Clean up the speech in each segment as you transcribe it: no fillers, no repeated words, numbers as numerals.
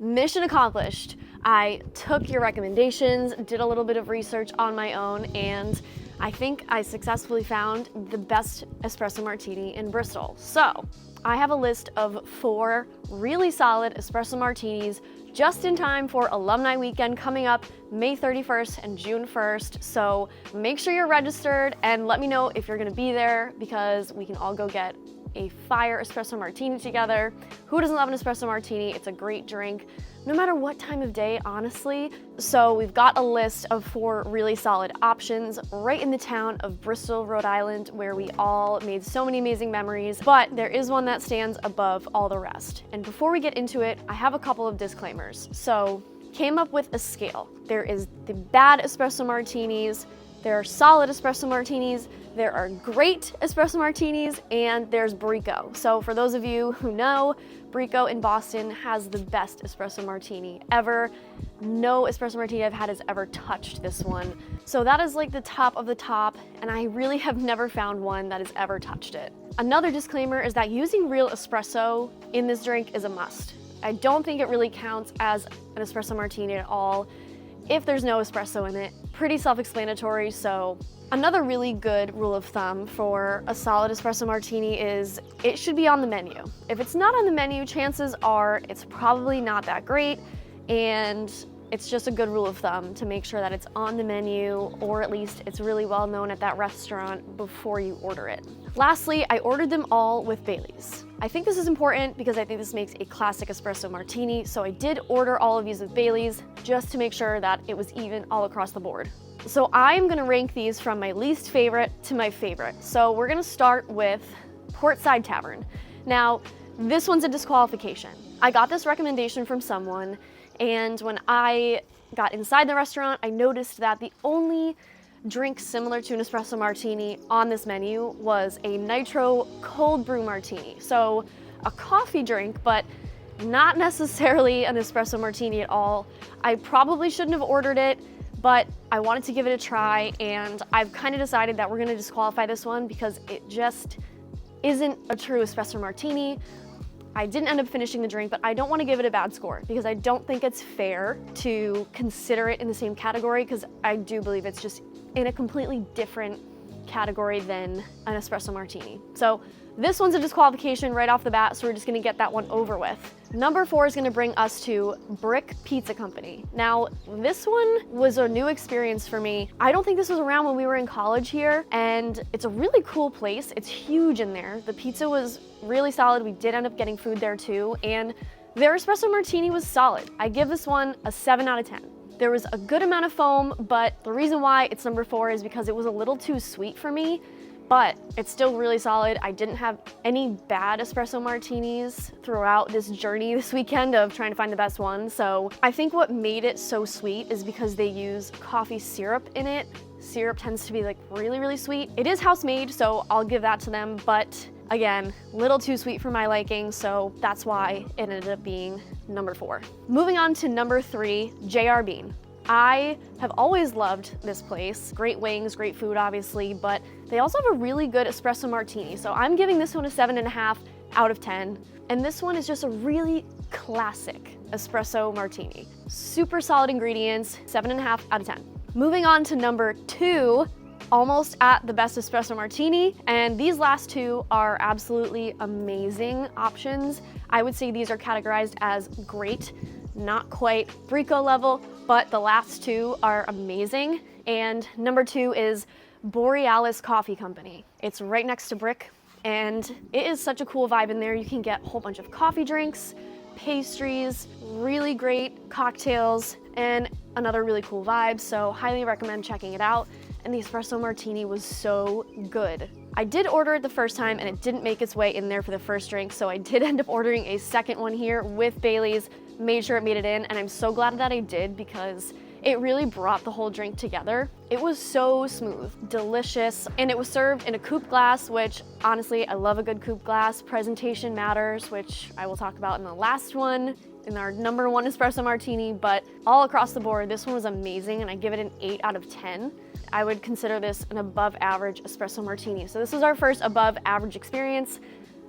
Mission accomplished. I took your recommendations, did a little bit of research on my own, and I think I successfully found the best espresso martini in Bristol. So I have a list of 4 really solid espresso martinis just in time for Alumni Weekend coming up May 31st and June 1st. So make sure you're registered and let me know if you're gonna be there, because we can all go get a fire espresso martini together. Who doesn't love an espresso martini? It's a great drink, no matter what time of day, honestly. So we've got a list of 4 really solid options right in the town of Bristol, Rhode Island, where we all made so many amazing memories, but there is one that stands above all the rest. And before we get into it, I have a couple of disclaimers. So came up with a scale. There is the bad espresso martinis, there are solid espresso martinis, there are great espresso martinis, and there's Brico. So for those of you who know, Brico in Boston has the best espresso martini ever. No espresso martini I've had has ever touched this one. So that is like the top of the top, and I really have never found one that has ever touched it. Another disclaimer is that using real espresso in this drink is a must. I don't think it really counts as an espresso martini at all if there's no espresso in it. Pretty self-explanatory. So another really good rule of thumb for a solid espresso martini is it should be on the menu. If it's not on the menu, chances are it's probably not that great, and it's just a good rule of thumb to make sure that it's on the menu, or at least it's really well known at that restaurant before you order it. Lastly, I ordered them all with Baileys. I think this is important because I think this makes a classic espresso martini, so I did order all of these with Baileys just to make sure that it was even all across the board. So I'm gonna rank these from my least favorite to my favorite. So we're gonna start with Portside Tavern. Now, this one's a disqualification. I got this recommendation from someone, and when I got inside the restaurant, I noticed that the only drink similar to an espresso martini on this menu was a nitro cold brew martini. So a coffee drink, but not necessarily an espresso martini at all. I probably shouldn't have ordered it, but I wanted to give it a try, and I've kind of decided that we're gonna disqualify this one because it just isn't a true espresso martini. I didn't end up finishing the drink, but I don't want to give it a bad score because I don't think it's fair to consider it in the same category, because I do believe it's just in a completely different category than an espresso martini. So this one's a disqualification right off the bat, so we're just gonna get that one over with. Number 4 is gonna bring us to Brick Pizza Company. Now, this one was a new experience for me. I don't think this was around when we were in college here, and it's a really cool place. It's huge in there. The pizza was really solid. We did end up getting food there too, and their espresso martini was solid. I give this one a 7 out of 10. There was a good amount of foam, but the reason why it's number 4 is because it was a little too sweet for me, but it's still really solid. I didn't have any bad espresso martinis throughout this journey this weekend of trying to find the best one. So I think what made it so sweet is because they use coffee syrup in it. Syrup tends to be like really, really sweet. It is house made, so I'll give that to them, but again, little too sweet for my liking, so that's why it ended up being number 4. Moving on to number 3, J.R. Bean. I have always loved this place. Great wings, great food, obviously, but they also have a really good espresso martini. So I'm giving this one a 7.5 out of 10. And this one is just a really classic espresso martini. Super solid ingredients, 7.5 out of 10. Moving on to number 2, almost at the best espresso martini, and these last 2 are absolutely amazing options. I would say these are categorized as great, not quite Brico level, but the last 2 are amazing. And number 2 is Borealis Coffee Company. It's right next to Brick, and it is such a cool vibe in there. You can get a whole bunch of coffee drinks, pastries, really great cocktails, and another really cool vibe, so highly recommend checking it out. And the espresso martini was so good. I did order it the first time and it didn't make its way in there for the first drink, so I did end up ordering a second one here with Baileys, made sure it made it in, and I'm so glad that I did because it really brought the whole drink together. It was so smooth, delicious, and it was served in a coupe glass, which honestly, I love a good coupe glass. Presentation matters, which I will talk about in the last one, in our number 1 espresso martini, but all across the board, this one was amazing, and I give it an 8 out of 10. I would consider this an above average espresso martini. So this was our first above average experience.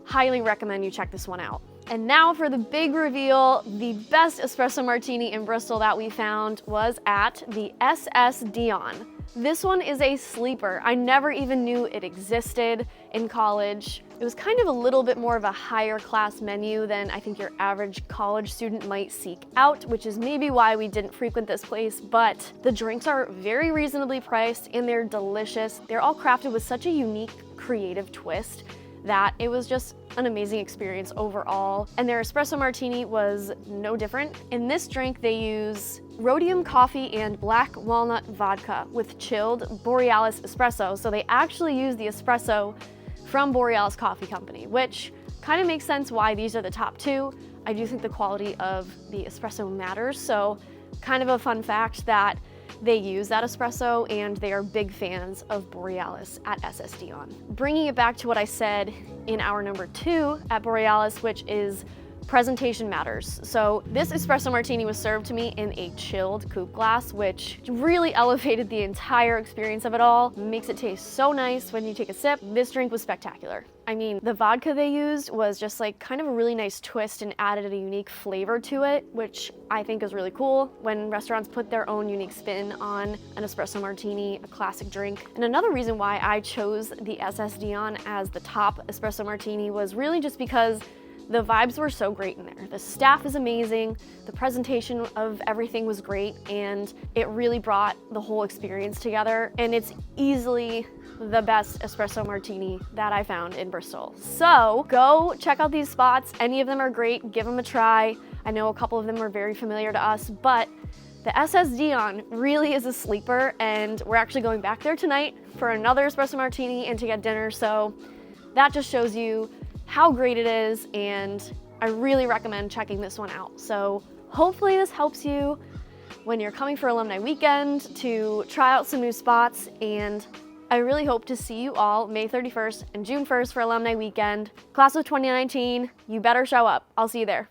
Highly recommend you check this one out. And now for the big reveal, the best espresso martini in Bristol that we found was at the SS Dion. This one is a sleeper. I never even knew it existed in college. It was kind of a little bit more of a higher class menu than I think your average college student might seek out, which is maybe why we didn't frequent this place, but the drinks are very reasonably priced and they're delicious. They're all crafted with such a unique, creative twist that it was just an amazing experience overall. And their espresso martini was no different. In this drink, they use rhodium coffee and black walnut vodka with chilled Borealis espresso. So they actually use the espresso from Borealis Coffee Company, which kind of makes sense why these are the top two. I do think the quality of the espresso matters. So kind of a fun fact that they use that espresso and they are big fans of Borealis at SS Dion. Bringing it back to what I said in hour number 2 at Borealis, which is presentation matters. So this espresso martini was served to me in a chilled coupe glass, which really elevated the entire experience of it all. Makes it taste so nice when you take a sip. This drink was spectacular. I mean, the vodka they used was just like kind of a really nice twist and added a unique flavor to it, which I think is really cool when restaurants put their own unique spin on an espresso martini, a classic drink. And another reason why I chose the SS Dion as the top espresso martini was really just because the vibes were so great in there. The staff is amazing, the presentation of everything was great, and it really brought the whole experience together. And it's easily the best espresso martini that I found in Bristol. So go check out these spots. Any of them are great, give them a try. I know a couple of them are very familiar to us, but the SS Dion really is a sleeper, and we're actually going back there tonight for another espresso martini and to get dinner. So that just shows you how great it is, and I really recommend checking this one out. So hopefully this helps you when you're coming for Alumni Weekend to try out some new spots, and I really hope to see you all May 31st and June 1st for Alumni Weekend. Class of 2019, you better show up. I'll see you there.